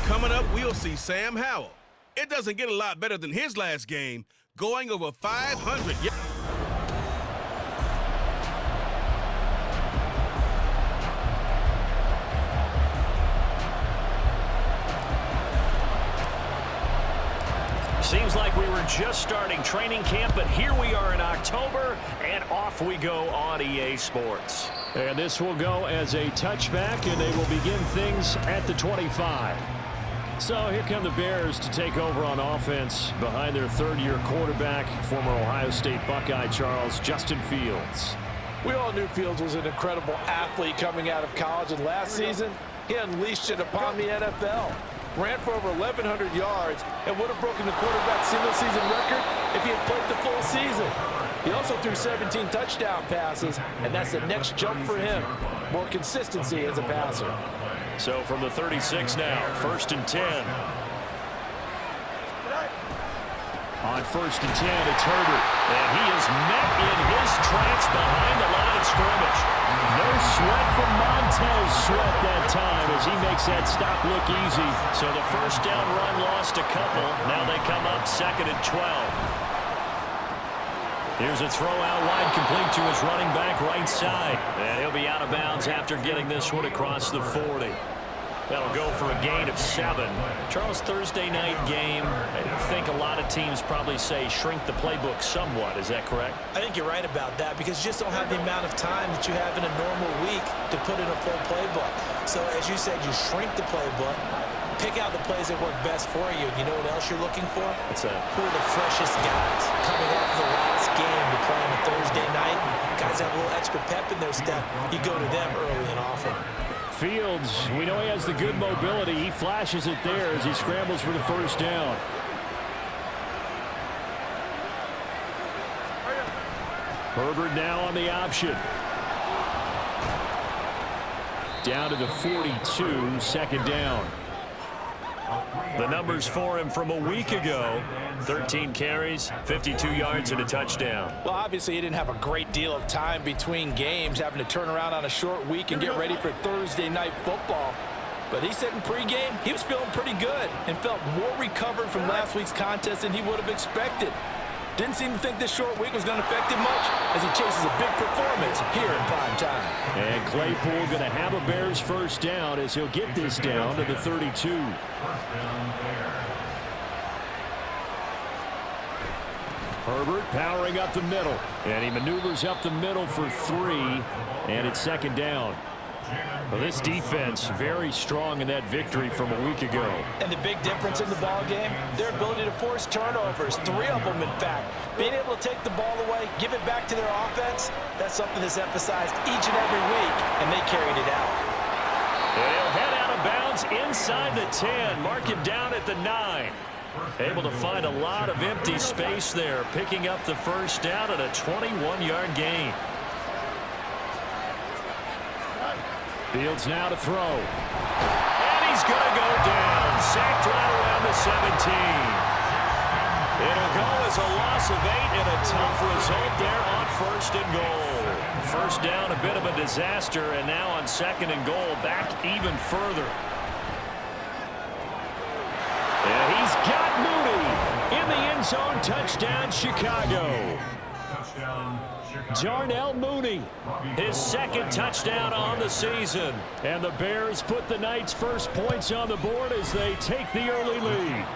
Coming up, we'll see Sam Howell. It doesn't get a lot better than his last game, going over 500 yards. Seems like we were just starting training camp, but here we are in October, and off we go on EA Sports. And this will go as a touchback, and they will begin things at the 25. So here come the Bears to take over on offense behind their third-year quarterback, former Ohio State Buckeye Justin Fields. We all knew Fields was an incredible athlete coming out of college, and last season he unleashed it upon the NFL. Ran for over 1,100 yards and would have broken the quarterback single-season record if he had played the full season. He also threw 17 touchdown passes, and that's the next jump for him. More consistency as a passer. So from the 36 now, 1st and 10. On 1st and 10, it's Herbert. And he is met in his tracks behind the line of scrimmage. No sweat from Montez Sweat that time as he makes that stop look easy. So the first down run lost a couple. Now they come up 2nd and 12. Here's a throw out wide, complete to his running back right side. And he'll be out of bounds after getting this one across the 40. That'll go for a gain of 7. Charles, Thursday night game, I think a lot of teams probably say shrink the playbook somewhat. Is that correct? I think you're right about that because you just don't have the amount of time that you have in a normal week to put in a full playbook. So as you said, you shrink the playbook, pick out the plays that work best for you. You know what else you're looking for? What's that? Who are the freshest guys coming off the last game to play on a Thursday night? Guys have a little extra pep in their step. You go to them early and often. Fields, we know he has the good mobility. He flashes it there as he scrambles for the first down. Herbert now on the option. Down to the 42, 2nd down. The numbers for him from a week ago, 13 carries, 52 yards, and a touchdown. Well, obviously he didn't have a great deal of time between games, having to turn around on a short week and get ready for Thursday night football. But he said in pregame he was feeling pretty good and felt more recovered from last week's contest than he would have expected. Didn't seem to think this short week was going to affect him much as he chases a big performance here in prime time. And Claypool going to have a Bears first down as he'll get this down to the 32. Herbert powering up the middle. And he maneuvers up the middle for 3. And it's 2nd down. Well, this defense very strong in that victory from a week ago. And the big difference in the ball game, their ability to force turnovers, 3 of them in fact. Being able to take the ball away, give it back to their offense, that's something that's emphasized each and every week, and they carried it out. And he'll head out of bounds inside the 10, mark him down at the 9. Able to find a lot of empty space there, picking up the first down at a 21-yard gain. Fields now to throw. And he's going to go down. Sacked right around the 17. It'll go as a loss of 8 and a tough result there on 1st and goal. First down, a bit of a disaster, and now on 2nd and goal, back even further. And he's got Mooney in the end zone. Touchdown, Chicago. Darnell Mooney, his 2nd touchdown on the season. And the Bears put the Knights' first points on the board as they take the early lead.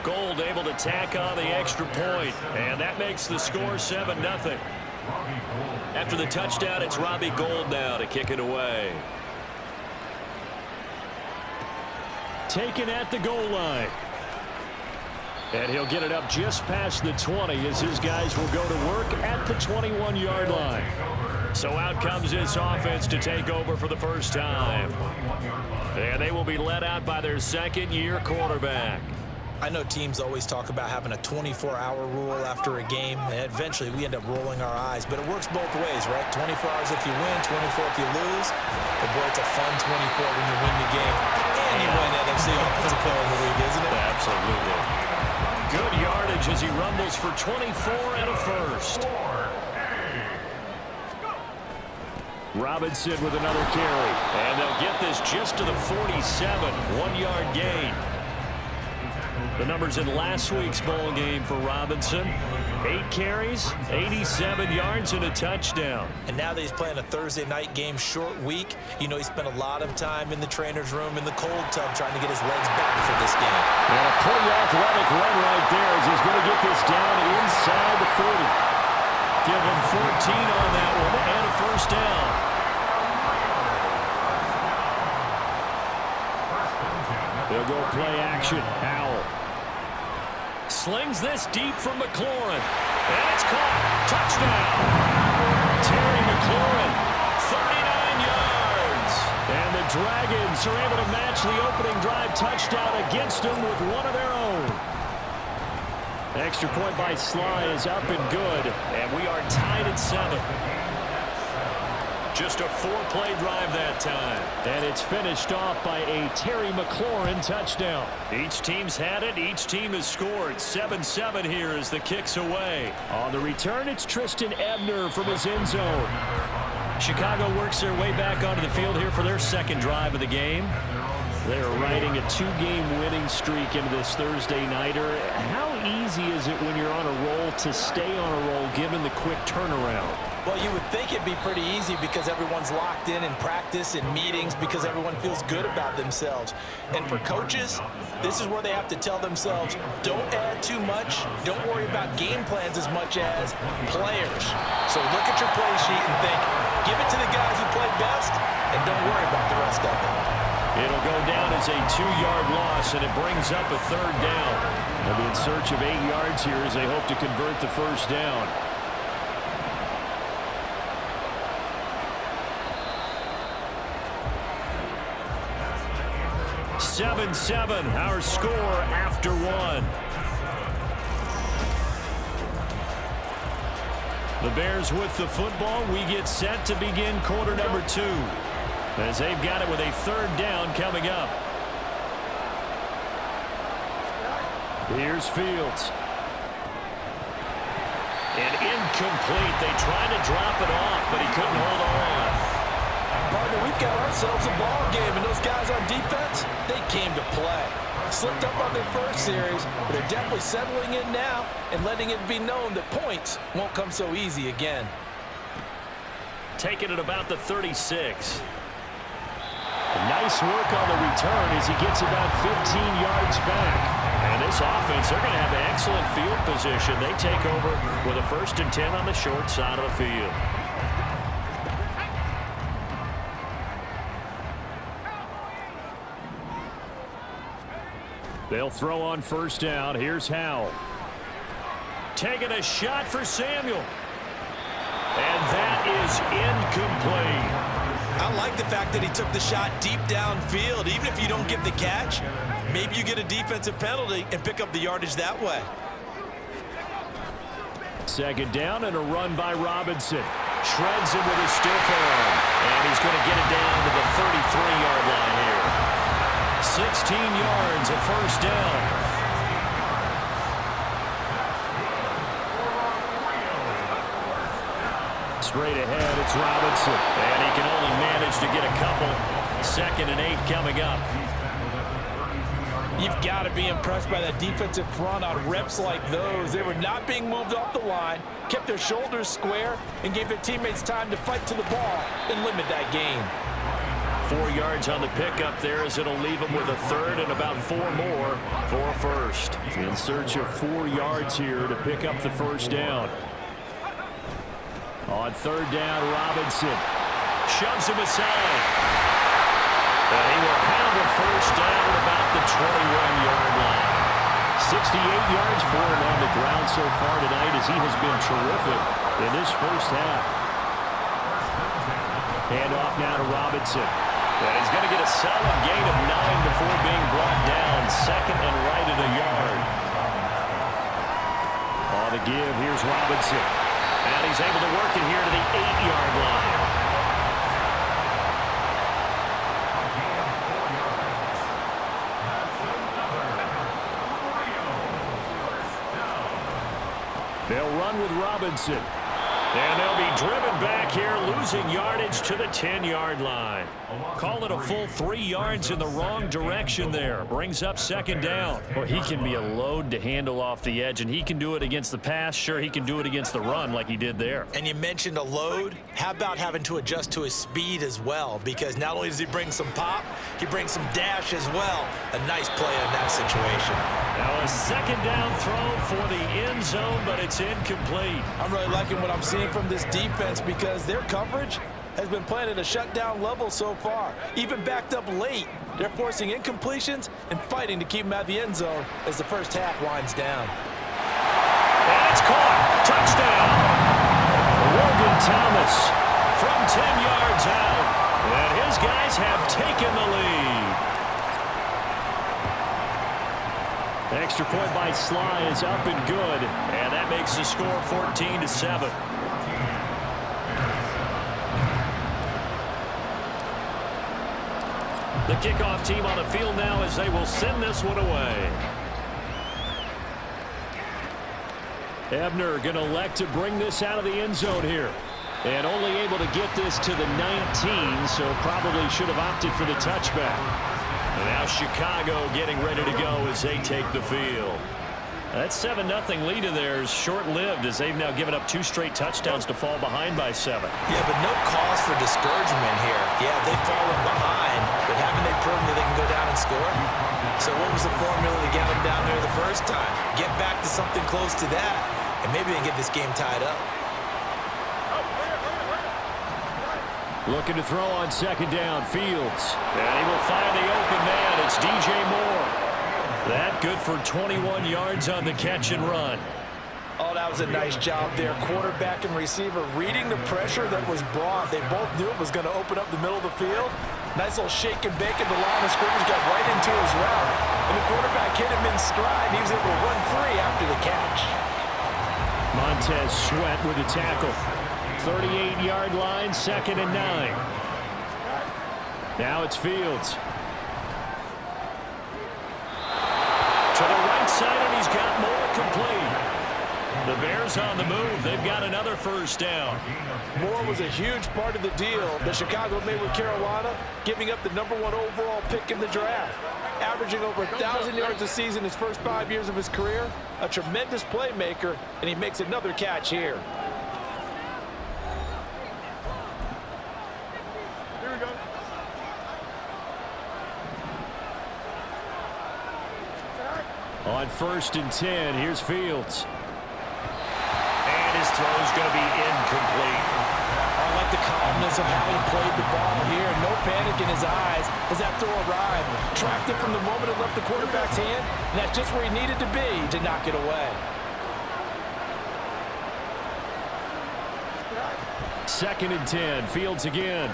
Gold able to tack on the extra point, and that makes the score 7-0. After the touchdown, it's Robbie Gould now to kick it away. Taken at the goal line. And he'll get it up just past the 20 as his guys will go to work at the 21-yard line. So out comes this offense to take over for the first time. And they will be led out by their 2nd-year quarterback. I know teams always talk about having a 24-hour rule after a game, and eventually we end up rolling our eyes. But it works both ways, right? 24 hours if you win, 24 if you lose. But boy, it's a fun 24 when you win the game. And you win NFC Offensive Player of the Week, isn't it? Absolutely. Good yardage as he rumbles for 24 and a first. Robinson with another carry. And they'll get this just to the 47. 1-yard gain. The numbers in last week's bowl game for Robinson. 8 carries, 87 yards, and a touchdown. And now that he's playing a Thursday night game, short week, you know he spent a lot of time in the trainer's room in the cold tub trying to get his legs back for this game. And a pretty athletic run right there as he's going to get this down inside the 40. Give him 14 on that one and a first down. They'll go play action. Howell. Slings this deep from McLaurin. And it's caught. Touchdown. Terry McLaurin, 39 yards. And the Dragons are able to match the opening drive touchdown against them with one of their own. Extra point by Sly is up and good. And we are tied at 7. Just a 4-play drive that time. And it's finished off by a Terry McLaurin touchdown. Each team's had it. Each team has scored. 7-7 here as the kick's away. On the return, it's Tristan Ebner from his end zone. Chicago works their way back onto the field here for their second drive of the game. They're riding a 2-game winning streak into this Thursday nighter. How easy is it when you're on a roll to stay on a roll given the quick turnaround? Well, you would think it'd be pretty easy because everyone's locked in practice and meetings because everyone feels good about themselves. And for coaches, this is where they have to tell themselves, don't add too much. Don't worry about game plans as much as players. So look at your play sheet and think, give it to the guys who play best and don't worry about the rest of it. It'll go down as a 2-yard loss, and it brings up a third down. They'll be in search of 8 yards here as they hope to convert the first down. 7-7, our score after 1. The Bears with the football. We get set to begin quarter number 2. As they've got it with a third down coming up. Here's Fields. And incomplete. They tried to drop it off, but he couldn't hold on. Partner, we've got ourselves a ball game, and those guys on defense, they came to play. Slipped up on their first series, but they're definitely settling in now and letting it be known that points won't come so easy again. Taking it about the 36. Nice work on the return as he gets about 15 yards back. And this offense, they're going to have excellent field position. They take over with a 1st and 10 on the short side of the field. They'll throw on first down. Here's Howell. Taking a shot for Samuel. And that is incomplete. I like the fact that he took the shot deep downfield. Even if you don't get the catch, maybe you get a defensive penalty and pick up the yardage that way. Second down and a run by Robinson. Shreds him with his stiff arm. And he's going to get it down to the 33-yard line here. 16 yards, a first down. Straight ahead, it's Robinson. And he can only manage to get a couple. 2nd and 8 coming up. You've got to be impressed by that defensive front on reps like those. They were not being moved off the line, kept their shoulders square, and gave their teammates time to fight to the ball and limit that gain. 4 yards on the pickup there as it'll leave him with a third and about 4 more for a first. In search of 4 yards here to pick up the first down. On third down, Robinson shoves him aside. And he will have a first down at about the 21-yard line. 68 yards for him on the ground so far tonight as he has been terrific in this first half. Hand off now to Robinson. And he's going to get a solid gain of 9 before being brought down. 2nd and right at a yard. On the give, here's Robinson. And he's able to work it here to the 8-yard line. They'll run with Robinson. And they'll be driven back here, losing yardage to the 10-yard line. Call it a full 3 yards in the wrong direction there. Brings up second down. Well, he can be a load to handle off the edge, and he can do it against the pass. Sure, he can do it against the run like he did there. And you mentioned a load. How about having to adjust to his speed as well? Because not only does he bring some pop, he brings some dash as well. A nice play in that situation. Now a second down throw for the end zone, but it's incomplete. I'm really liking what I'm seeing from this defense because their coverage has been playing at a shutdown level so far. Even backed up late, they're forcing incompletions and fighting to keep them out of the end zone as the first half winds down. And it's caught. Touchdown. Logan Thomas From 10 yards out. And his guys have taken the lead. Extra point by Sly is up and good. And that makes the score 14-7. The kickoff team on the field now as they will send this one away. Ebner going to elect to bring this out of the end zone here. And only able to get this to the 19, so probably should have opted for the touchback. And now Chicago getting ready to go as they take the field. That 7-0 lead of theirs short-lived as they've now given up 2 straight touchdowns to fall behind by 7. Yeah, but no cause for discouragement here. Yeah, they've fallen behind, but haven't they proven that they can go down and score? So what was the formula to get them down there the first time? Get back to something close to that, and maybe they can get this game tied up. Looking to throw on second down, Fields. And he will find the open man. It's DJ Moore. That good for 21 yards on the catch and run. Oh, that was a nice job there. Quarterback and receiver reading the pressure that was brought. They both knew it was going to open up the middle of the field. Nice little shake and bake at the line of scrimmage, got right into his route. And the quarterback hit him in stride. He was able to run free after the catch. Montez Sweat with the tackle. 38-yard line, 2nd and 9. Now it's Fields. To the right side, and he's got Moore complete. The Bears on the move. They've got another first down. Moore was a huge part of the deal that Chicago made with Carolina, giving up the #1 overall pick in the draft. Averaging over 1,000 yards a season his first 5 years of his career. A tremendous playmaker, and he makes another catch here. On 1st and 10, here's Fields. And his throw's going to be incomplete. I like the calmness of how he played the ball here. No panic in his eyes as that throw arrived. Tracked it from the moment it left the quarterback's hand, and that's just where he needed to be to knock it away. 2nd and 10, Fields again.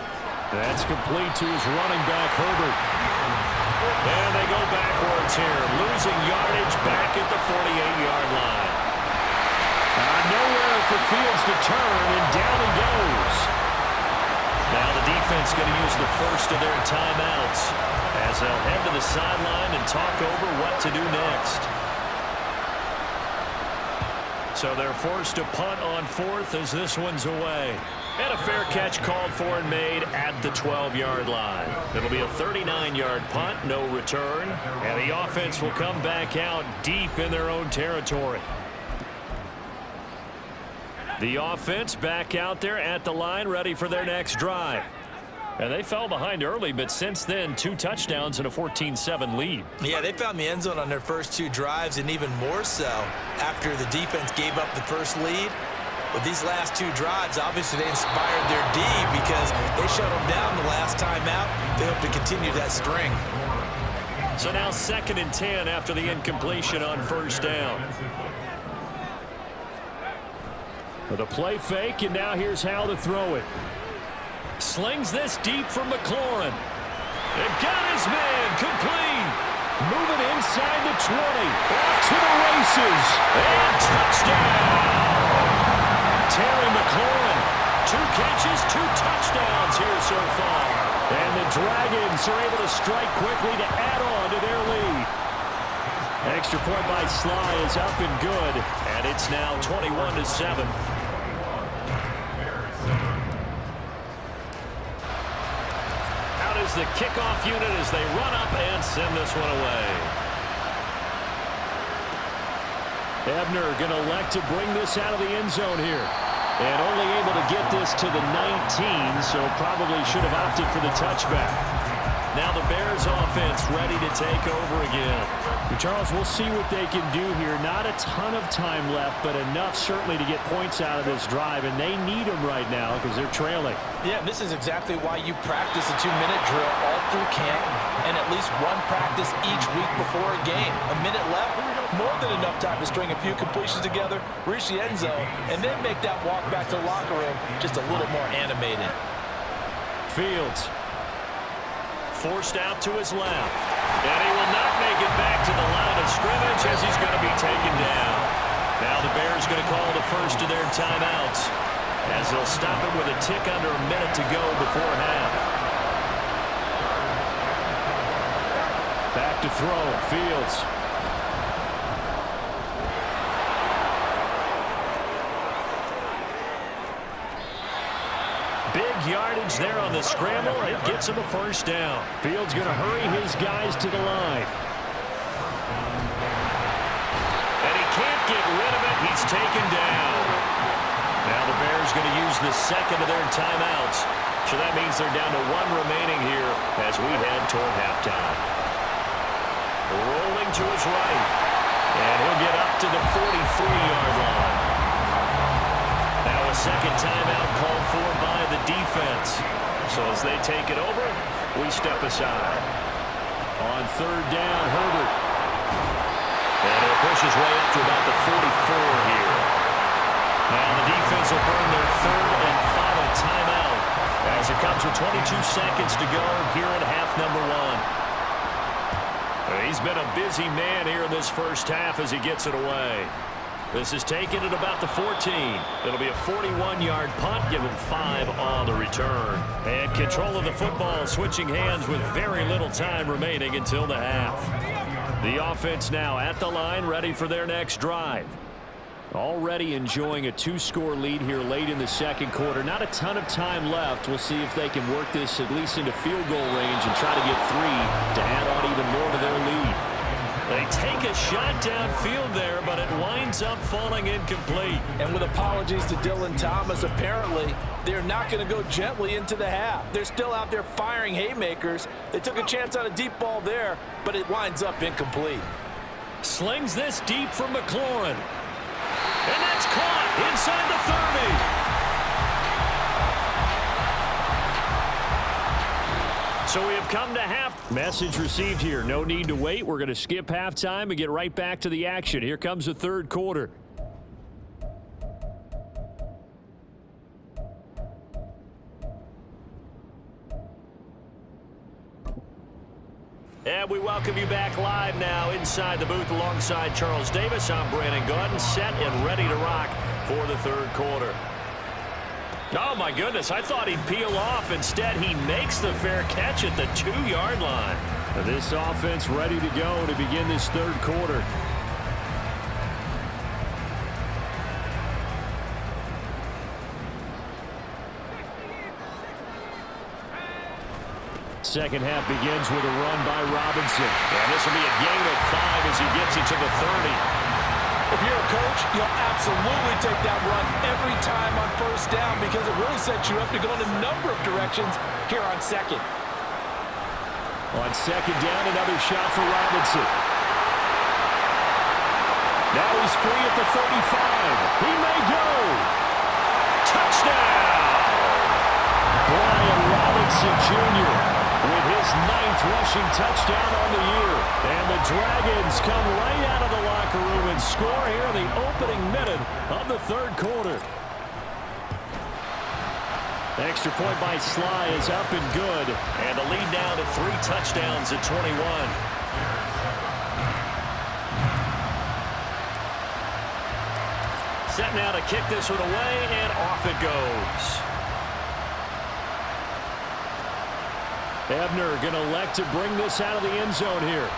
That's complete to his running back, Herbert. And they go backwards here, losing yardage back at the 48-yard line. Nowhere for Fields to turn, and down he goes. Now the defense going to use the first of their timeouts as they'll head to the sideline and talk over what to do next. So they're forced to punt on 4th as this one's away. And a fair catch called for and made at the 12-yard line. It'll be a 39-yard punt, no return. And the offense will come back out deep in their own territory. The offense back out there at the line, ready for their next drive. And they fell behind early, but since then, 2 touchdowns and a 14-7 lead. Yeah, they found the end zone on their first 2 drives, and even more so after the defense gave up the first lead. But these last 2 drives, obviously they inspired their D because they shut them down the last time out. They hope to continue that string. So now 2nd and 10 after the incompletion on 1st down. With a play fake, and now here's how to throw it. Slings this deep from McLaurin. It got his man complete. Moving inside the 20. Off to the races. And touchdown. Terry McLaurin. 2 catches, 2 touchdowns here so far. And the Dragons are able to strike quickly to add on to their lead. Extra point by Sly is up and good. And it's now 21-7. the kickoff unit as they run up and send this one away. Ebner going to elect to bring this out of the end zone here. And only able to get this to the 19, so probably should have opted for the touchback. Now the Bears offense ready to take over again. Charles, we'll see what they can do here. Not a ton of time left, but enough certainly to get points out of this drive, and they need them right now because they're trailing. Yeah, this is exactly why you practice a 2-minute drill all through camp and at least one practice each week before a game. A minute left, more than enough time to string a few completions together, reach the end zone, and then make that walk back to the locker room just a little more animated. Fields. Forced out to his left. And he will not make it back to the line of scrimmage as he's going to be taken down. Now the Bears going to call the first of their timeouts as they'll stop it with a tick under a minute to go before half. Back to throw. Fields. Big yardage there on the scramble. It gets him a first down. Fields going to hurry his guys to the line. And he can't get rid of it. He's taken down. Now the Bears going to use the second of their timeouts. So that means they're down to one remaining here as we head toward halftime. Rolling to his right. And he'll get up to the 43-yard line. Now a second timeout called for by the defense. So as they take it over, we step aside. On third down, Herbert. And he'll push his way up to about the 44 here. Now the defense will burn their third and final timeout as it comes with 22 seconds to go here at half number one. He's been a busy man here in this first half as he gets it away. This is taken at about the 14. It'll be a 41-yard punt, give him 5 on the return. And control of the football switching hands with very little time remaining until the half. The offense now at the line, ready for their next drive. Already enjoying a 2-score lead here late in the second quarter. Not a ton of time left. We'll see if they can work this at least into field goal range and try to get 3 to add on even more to their lead. They take a shot downfield there, but it winds up falling incomplete. And with apologies to Dylan Thomas, apparently they're not going to go gently into the half. They're still out there firing haymakers. They took a chance on a deep ball there, but it winds up incomplete. Slings this deep from McLaurin. And that's caught inside the 30. So we have come to half. Message received here. No need to wait. We're going to skip halftime and get right back to the action. Here comes the third quarter. And we welcome you back live now inside the booth alongside Charles Davis. I'm Brandon Gaudin, set and ready to rock for the third quarter. Oh, my goodness. I thought he'd peel off. Instead, he makes the fair catch at the 2-yard line. This offense ready to go to begin this third quarter. Second half begins with a run by Robinson. And this will be a gain of 5 as he gets it to the 30. If you're a coach, you'll absolutely take that run every time on first down because it really sets you up to go in a number of directions here on second. On second down, another shot for Robinson. Now he's free at the 35. He may go. Touchdown! Brian Robinson Jr. with his 9th rushing touchdown on the year. And the Dragons come right out of the locker room and score here in the opening minute of the third quarter. Extra point by Sly is up and good. And the lead down to 3 touchdowns at 21. Set now to kick this one away, and off it goes. Ebner going to elect to bring this out of the end zone here.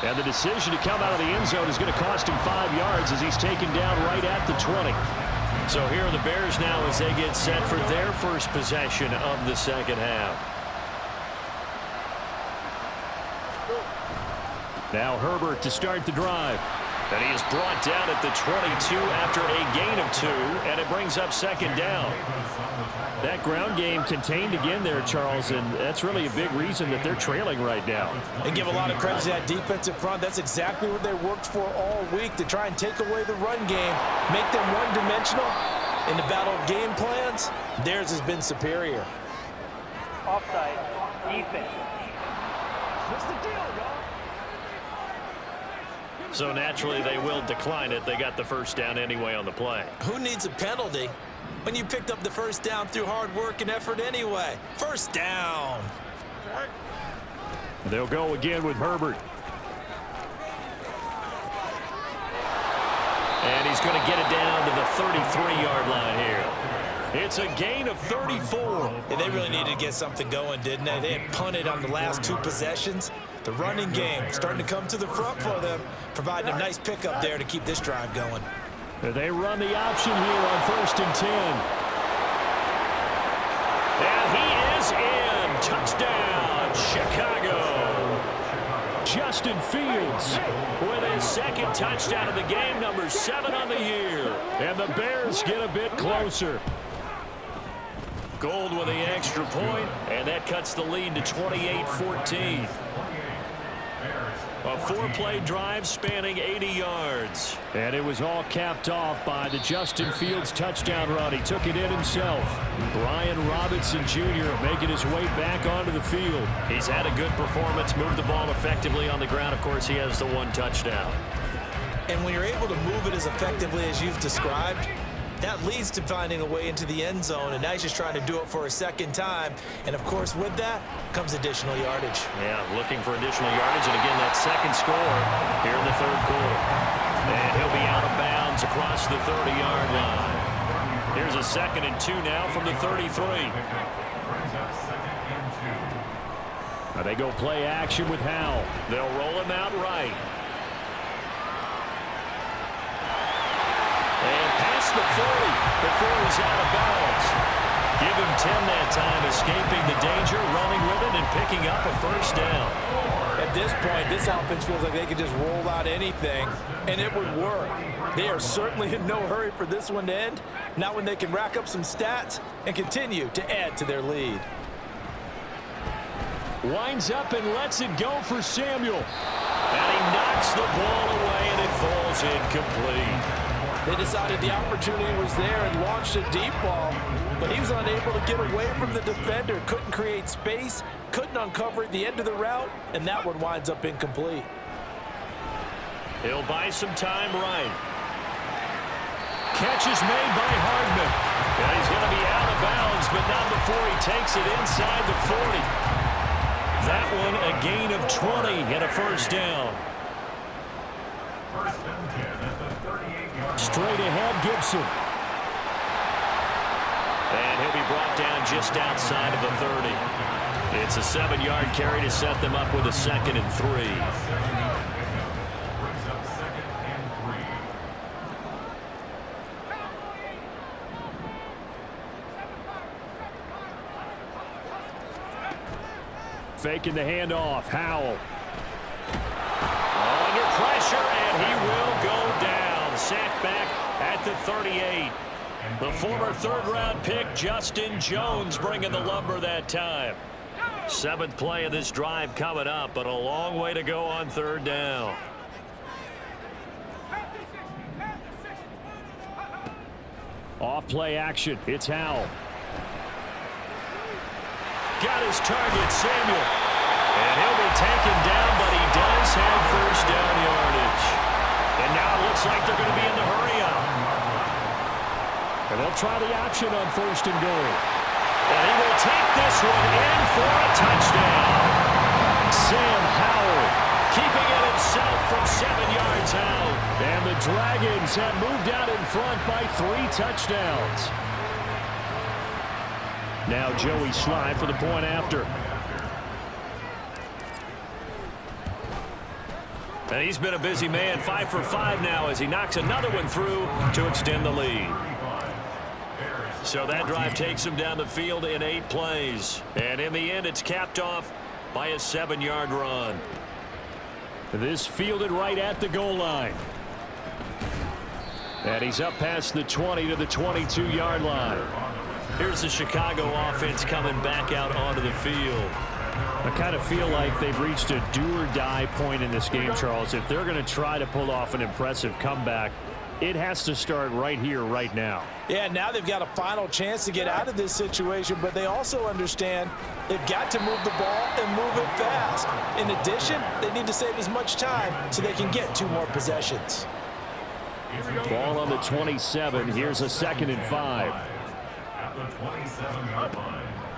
And the decision to come out of the end zone is going to cost him 5 yards as he's taken down right at the 20. So here are the Bears now as they get set for their first possession of the second half. Now Herbert to start the drive. And he is brought down at the 22 after a gain of 2, and it brings up second down. That ground game contained again there, Charles, and that's really a big reason that they're trailing right now. And give a lot of credit to that defensive front. That's exactly what they worked for all week, to try and take away the run game, make them one-dimensional. In the battle of game plans, theirs has been superior. Offside, defense. What's the deal, y'all? So naturally they will decline it. They got the first down anyway on the play. Who needs a penalty when you picked up the first down through hard work and effort anyway? First down. They'll go again with Herbert. And he's going to get it down to the 33-yard line here. It's a gain of 34. Yeah, they really needed to get something going, didn't they? They had punted on the last 2 possessions. The running game starting to come to the front for them, providing a nice pickup there to keep this drive going. They run the option here on 1st and 10. And he is in. Touchdown, Chicago. Justin Fields With his second touchdown of the game, number 7 on the year. And the Bears get a bit closer. Gold with the extra point, and that cuts the lead to 28-14. A 4-play drive spanning 80 yards. And it was all capped off by the Justin Fields touchdown run. He took it in himself. Brian Robinson Jr. making his way back onto the field. He's had a good performance, moved the ball effectively on the ground. Of course, he has the 1 touchdown. And when you're able to move it as effectively as you've described, that leads to finding a way into the end zone, and now he's just trying to do it for a second time. And, of course, with that comes additional yardage. Yeah, looking for additional yardage, and again, that second score here in the 3rd quarter. And he'll be out of bounds across the 30-yard line. Here's a 2nd and 2 now from the 33. Now they go play action with Howell. They'll roll him out right. And past the 40 before he's out of bounds. Give him 10 that time, escaping the danger, running with it, and picking up a first down. At this point, this offense feels like they could just roll out anything, and it would work. They are certainly in no hurry for this one to end, not when they can rack up some stats and continue to add to their lead. Winds up and lets it go for Samuel. And he knocks the ball away, and it falls incomplete. They decided the opportunity was there and launched a deep ball, but he was unable to get away from the defender, couldn't create space, couldn't uncover at the end of the route, and that one winds up incomplete. He'll buy some time right. Catch is made by Hardman. And he's going to be out of bounds, but not before he takes it inside the 40. That one a gain of 20 and a first down. Straight ahead, Gibson. And he'll be brought down just outside of the 30. It's a 7-yard carry to set them up with a 2nd and 3. Faking the handoff. Howell. Under pressure, and he will go down. Sacked back at the 38. The former 3rd-round pick, Justin Jones, bringing the lumber that time. 7th play of this drive coming up, but a long way to go on 3rd down. Off play action. It's Howell. Got his target, Samuel. And he'll be taken down, but he does have first down yardage. And now it looks like they're going to be in the hurry-up. And they'll try the option on 1st and goal. And he will take this one in for a touchdown. Sam Howell Keeping it himself from 7 yards out. And the Dragons have moved out in front by 3 touchdowns. Now Joey Slye for the point after. And he's been a busy man, 5 for 5 now as he knocks another one through to extend the lead. So that drive takes him down the field in 8 plays. And in the end, it's capped off by a 7-yard run. This fielded right at the goal line. And he's up past the 20 to the 22-yard line. Here's the Chicago offense coming back out onto the field. I kind of feel like they've reached a do-or-die point in this game, Charles. If they're going to try to pull off an impressive comeback, it has to start right here, right now. Yeah, now they've got a final chance to get out of this situation, but they also understand they've got to move the ball and move it fast. In addition, they need to save as much time so they can get 2 more possessions. Ball on the 27. Here's a 2nd and 5.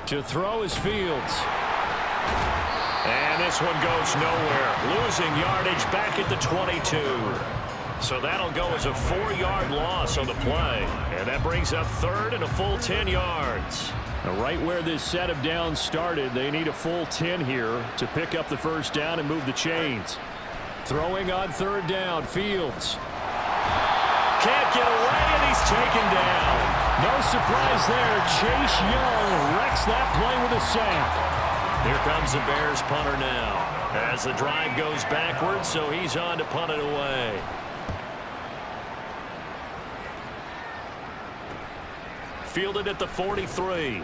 To throw is Fields. And this one goes nowhere. Losing yardage back at the 22. So that'll go as a 4-yard loss on the play. And that brings up 3rd and a full 10 yards. Right where this set of downs started, they need a full 10 here to pick up the first down and move the chains. Throwing on 3rd down, Fields. Can't get away, and he's taken down. No surprise there. Chase Young wrecks that play with a sack. Here comes the Bears punter now. As the drive goes backwards, so he's on to punt it away. Fielded at the 43.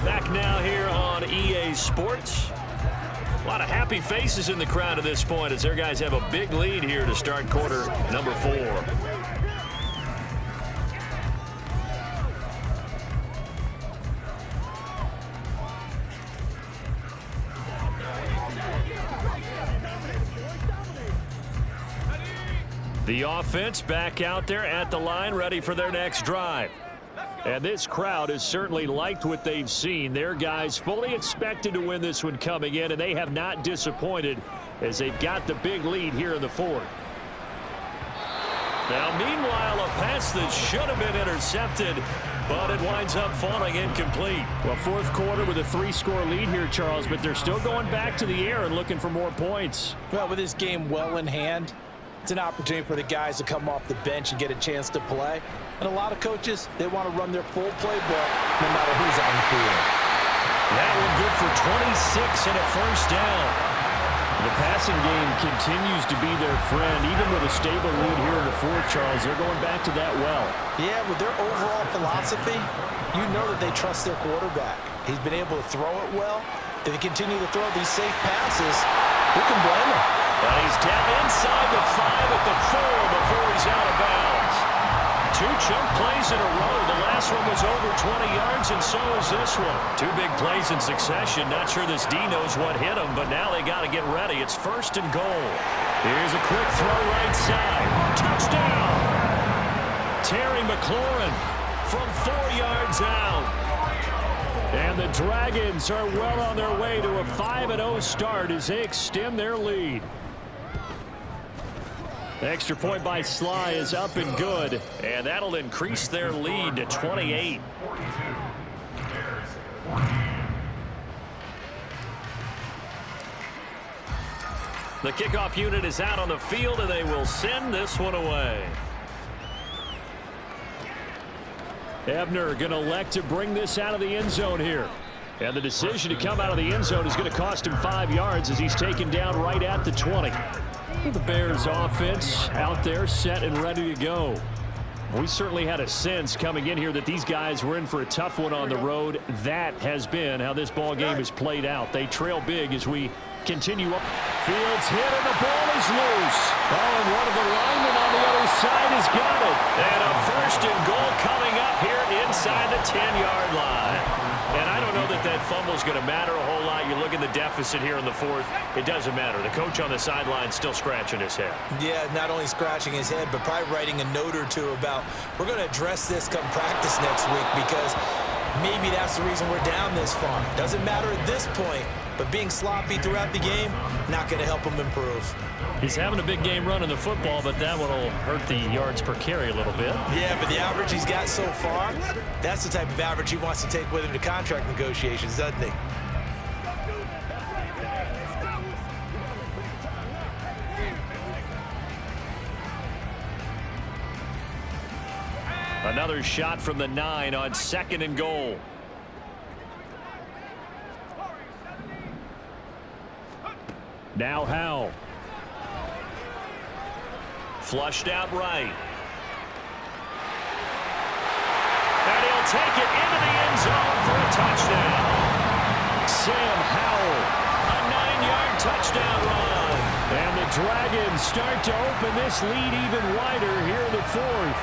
Back now here on EA Sports. A lot of happy faces in the crowd at this point as their guys have a big lead here to start quarter number 4. The offense back out there at the line, ready for their next drive. And this crowd has certainly liked what they've seen. Their guys fully expected to win this one coming in, and they have not disappointed as they've got the big lead here in the 4th. Now, meanwhile, a pass that should have been intercepted, but it winds up falling incomplete. Well, 4th quarter with a 3-score lead here, Charles, but they're still going back to the air and looking for more points. Well, with this game well in hand, it's an opportunity for the guys to come off the bench and get a chance to play. And a lot of coaches, they want to run their full playbook no matter who's on the field. That one good for 26 and a first down. The passing game continues to be their friend. Even with a stable lead here in the 4th, Charles, they're going back to that well. Yeah, with their overall philosophy, you know that they trust their quarterback. He's been able to throw it well. If they continue to throw these safe passes, who can blame him? And he's down inside the 5 at the 4 before he's out of bounds. 2 chunk plays in a row. The last one was over 20 yards, and so is this one. 2 big plays in succession. Not sure this D knows what hit him, but now they got to get ready. It's 1st and goal. Here's a quick throw right side. Touchdown! Terry McLaurin from 4 yards out. And the Dragons are well on their way to a 5-0 start as they extend their lead. The extra point by Sly is up and good. And that'll increase their lead to 28. The kickoff unit is out on the field, and they will send this one away. Ebner going to elect to bring this out of the end zone here. And the decision to come out of the end zone is going to cost him 5 yards as he's taken down right at the 20. The Bears offense out there set and ready to go. We certainly had a sense coming in here that these guys were in for a tough one on the road. That has been how this ball game has played out. They trail big as we continue up. Fields hit and the ball is loose. Oh, and one of the linemen on the other side has got it. And a 1st and goal coming up here inside the 10-yard line. And I don't know that that fumble is going to matter a whole lot. You look at the deficit here in the 4th. It doesn't matter. The coach on the sideline still scratching his head. Yeah, not only scratching his head, but probably writing a note or 2 about we're going to address this come practice next week because maybe that's the reason we're down this far. Doesn't matter at this point, but being sloppy throughout the game, not going to help him improve. He's having a big game running the football, but that one will hurt the yards per carry a little bit. Yeah, but the average he's got so far, that's the type of average he wants to take with him to contract negotiations, doesn't he? Another shot from the 9 on 2nd and goal. Now Howell. Flushed out right. And he'll take it into the end zone for a touchdown. Sam Howell. A 9-yard touchdown run. And the Dragons start to open this lead even wider here in the fourth.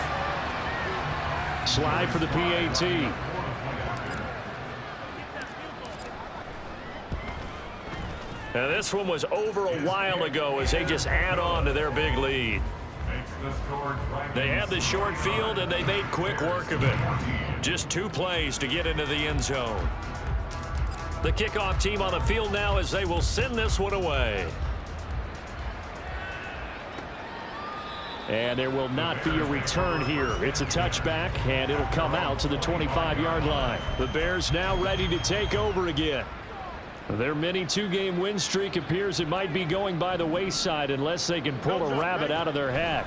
Slide for the PAT. Now this one was over a while ago as they just add on to their big lead. They had the short field and they made quick work of it. Just 2 plays to get into the end zone. The kickoff team on the field now as they will send this one away. And there will not be a return here. It's a touchback, and it'll come out to the 25-yard line. The Bears now ready to take over again. Their mini 2-game win streak appears it might be going by the wayside unless they can pull a rabbit out of their hat.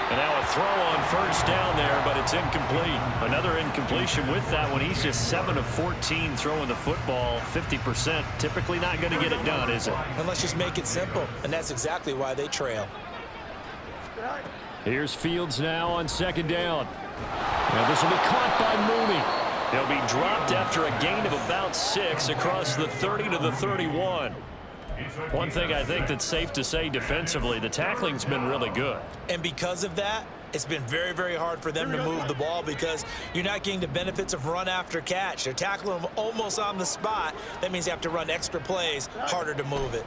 And now a throw on first down there, but it's incomplete. Another incompletion with that one. He's just 7 of 14 throwing the football, 50%. Typically not going to get it done, is it? And let's just make it simple, and that's exactly why they trail. Here's Fields now on second down. Now this will be caught by Mooney. He'll be dropped after a gain of about 6 across the 30 to the 31. One thing I think that's safe to say defensively, the tackling's been really good. And because of that, it's been very, very hard for them to move the ball because you're not getting the benefits of run after catch. They're tackling them almost on the spot. That means you have to run extra plays, harder to move it.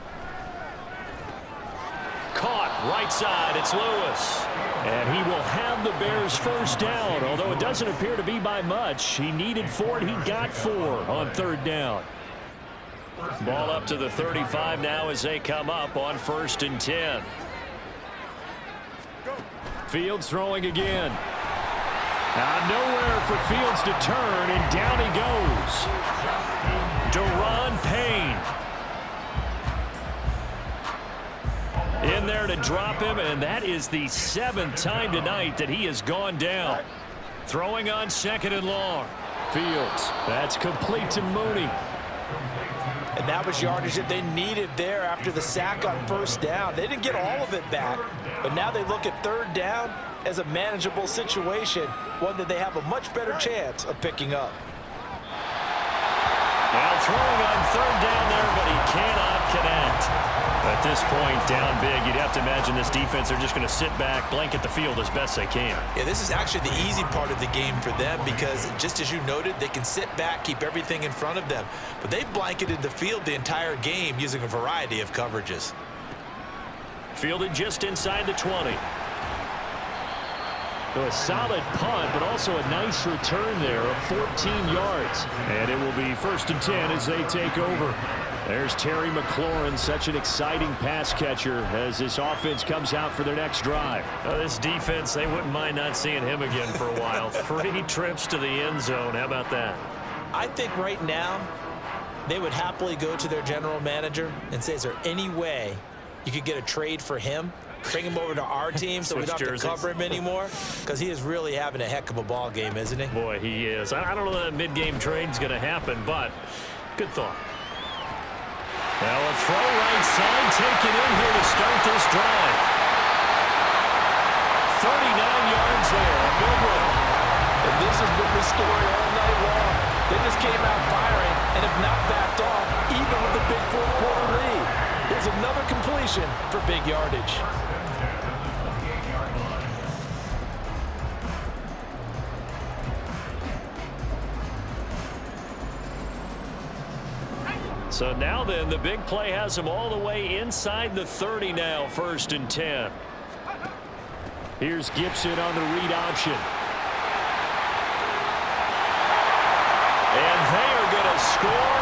Caught right side, it's Lewis. And he will have the Bears first down, although it doesn't appear to be by much. He needed 4 and he got 4 on third down. Ball up to the 35 now as they come up on 1st and 10. Fields throwing again. Now nowhere for Fields to turn, and down he goes. Daron Payne. In there to drop him, and that is the 7th time tonight that he has gone down. Throwing on 2nd and long. Fields, that's complete to Mooney. And that was yardage that they needed there after the sack on first down. They didn't get all of it back, but now they look at third down as a manageable situation, one that they have a much better chance of picking up. Now throwing on third down there, but he cannot connect. At this point, down big, you'd have to imagine this defense are just going to sit back, blanket the field as best they can. Yeah, this is actually the easy part of the game for them because, just as you noted, they can sit back, keep everything in front of them. But they've blanketed the field the entire game using a variety of coverages. Fielded just inside the 20. So a solid punt, but also a nice return there of 14 yards. And it will be 1st and 10 as they take over. There's Terry McLaurin, such an exciting pass catcher as this offense comes out for their next drive. This defense, they wouldn't mind not seeing him again for a while. 3 trips to the end zone. How about that? I think right now they would happily go to their general manager and say, is there any way you could get a trade for him? Bring him over to our team so we don't have to cover him anymore, because he is really having a heck of a ball game, isn't he? Boy, he is. I don't know that mid-game trade's going to happen, but good thought. Now a throw right side, taken in here to start this drive. 39 yards there, a big one. And this has been the story all night long. They just came out firing and have not backed off, even with the big fourth-quarter lead. Here's another completion for big yardage. So now then, the big play has them all the way inside the 30 now, 1st and 10. Here's Gibson on the read option. And they are going to score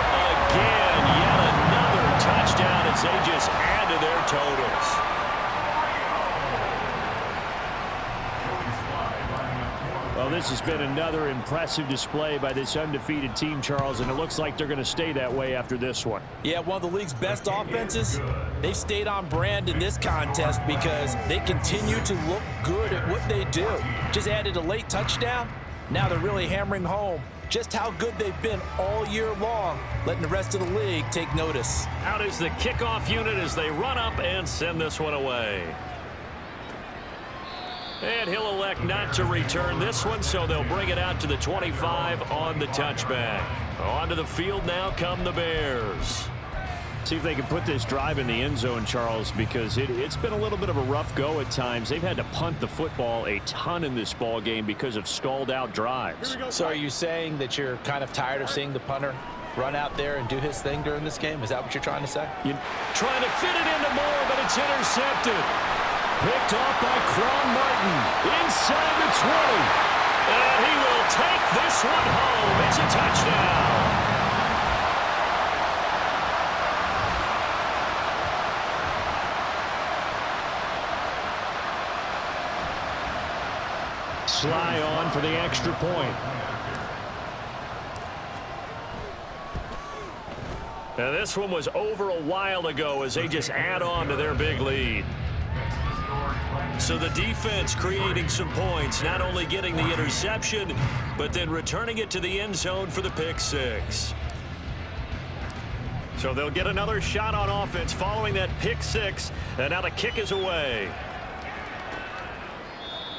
again. Yet another touchdown as they just add to their totals. Well, this has been another impressive display by this undefeated team, Charles, and it looks like they're going to stay that way after this one. Yeah, one of the league's best offenses. They've stayed on brand in this contest because they continue to look good at what they do. Just added a late touchdown. Now they're really hammering home just how good they've been all year long, letting the rest of the league take notice. Out is the kickoff unit as they run up and send this one away. And he'll elect not to return this one, so they'll bring it out to the 25 on the touchback. Onto the field now come the Bears. See if they can put this drive in the end zone, Charles, because it's been a little bit of a rough go at times. They've had to punt the football a ton in this ball game because of stalled out drives. So are you saying that you're kind of tired of seeing the punter run out there and do his thing during this game? Is that what you're trying to say? Trying to fit it into Moore, but it's intercepted. Picked off by Quan Martin inside the 20. And he will take this one home. It's a touchdown. Sly on for the extra point. Now this one was over a while ago as they just add on to their big lead. So the defense creating some points, not only getting the interception, but then returning it to the end zone for the pick six. So they'll get another shot on offense following that pick six, and now the kick is away.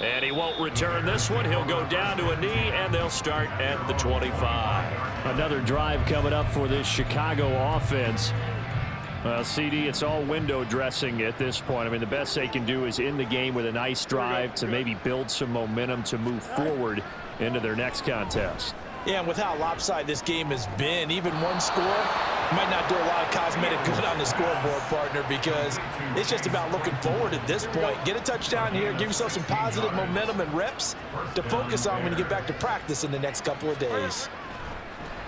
And he won't return this one. He'll go down to a knee, and they'll start at the 25. Another drive coming up for this Chicago offense. CD, it's all window dressing at this point. I mean, the best they can do is in the game with a nice drive to maybe build some momentum to move forward into their next contest. Yeah, and with how lopsided this game has been, even one score might not do a lot of cosmetic good on the scoreboard, partner, because it's just about looking forward at this point. Get a touchdown here, give yourself some positive momentum and reps to focus on when you get back to practice in the next couple of days.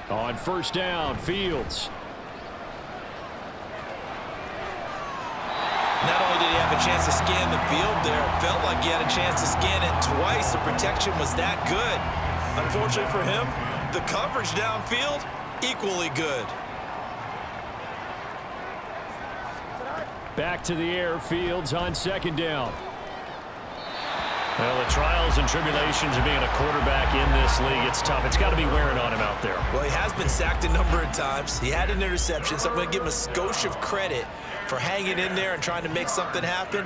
On first down, Fields. Not only did he have a chance to scan the field there, it felt like he had a chance to scan it twice. The protection was that good. Unfortunately for him, the coverage downfield, equally good. Back to the air, Fields on second down. Well, the trials and tribulations of being a quarterback in this league, it's tough. It's got to be wearing on him out there. Well, he has been sacked a number of times. He had an interception, so I'm going to give him a skosh of credit for hanging in there and trying to make something happen,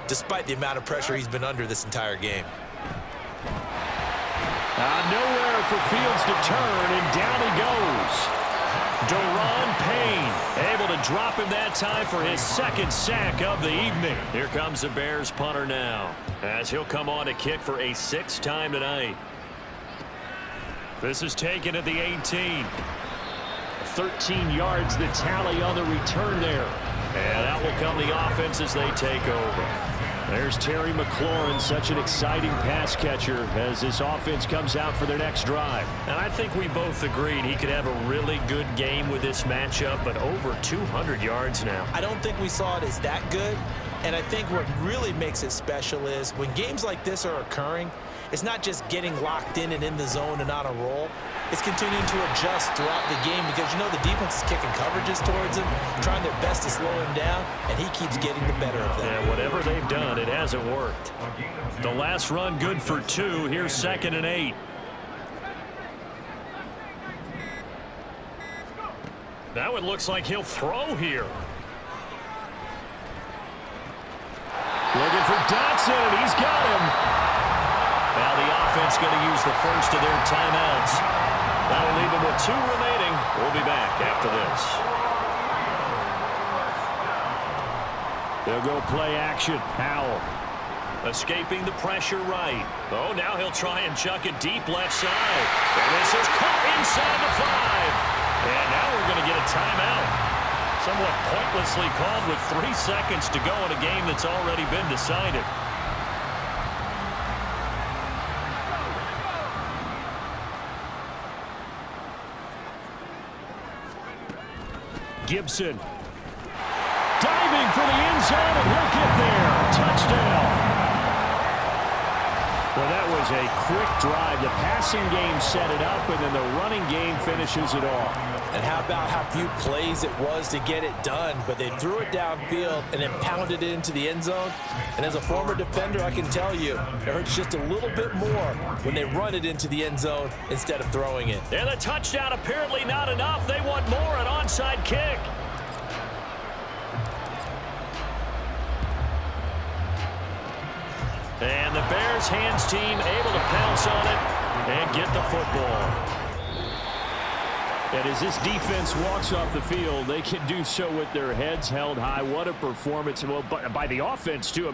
despite the amount of pressure he's been under this entire game. Nowhere for Fields to turn, and down he goes. Daron Payne able to drop him that time for his second sack of the evening. Here comes the Bears punter now, as he'll come on to kick for a sixth time tonight. This is taken at the 18. 13 yards the tally on the return there. And out will come the offense as they take over. There's Terry McLaurin, such an exciting pass catcher as this offense comes out for their next drive. And I think we both agreed he could have a really good game with this matchup, but over 200 yards now. I don't think we saw it as that good, and I think what really makes it special is when games like this are occurring, it's not just getting locked in and in the zone and on a roll. It's continuing to adjust throughout the game because, you know, the defense is kicking coverages towards him, trying their best to slow him down, and he keeps getting the better of them. Yeah, whatever they've done, it hasn't worked. The last run good for 2. Here's 2nd and 8. That one looks like he'll throw here. Looking for Dotson, and he's got him. Now the offense going to use the first of their timeouts. That'll leave them with 2 remaining. We'll be back after this. They'll go play action. Howell. Escaping the pressure right. Oh, now he'll try and chuck it deep left side. And this is caught inside the 5. And now we're going to get a timeout. Somewhat pointlessly called with 3 seconds to go in a game that's already been decided. Gibson. Diving for the end zone, and he'll get there. Touchdown. Well, that was a quick drive. The passing game set it up, and then the running game finishes it off. And how about how few plays it was to get it done, but they threw it downfield and then pounded it into the end zone. And as a former defender, I can tell you, it hurts just a little bit more when they run it into the end zone instead of throwing it. And the touchdown apparently not enough. They want more, an onside kick. And the Bears hands team able to pounce on it and get the football. And as this defense walks off the field, they can do so with their heads held high. What a performance by the offense, too.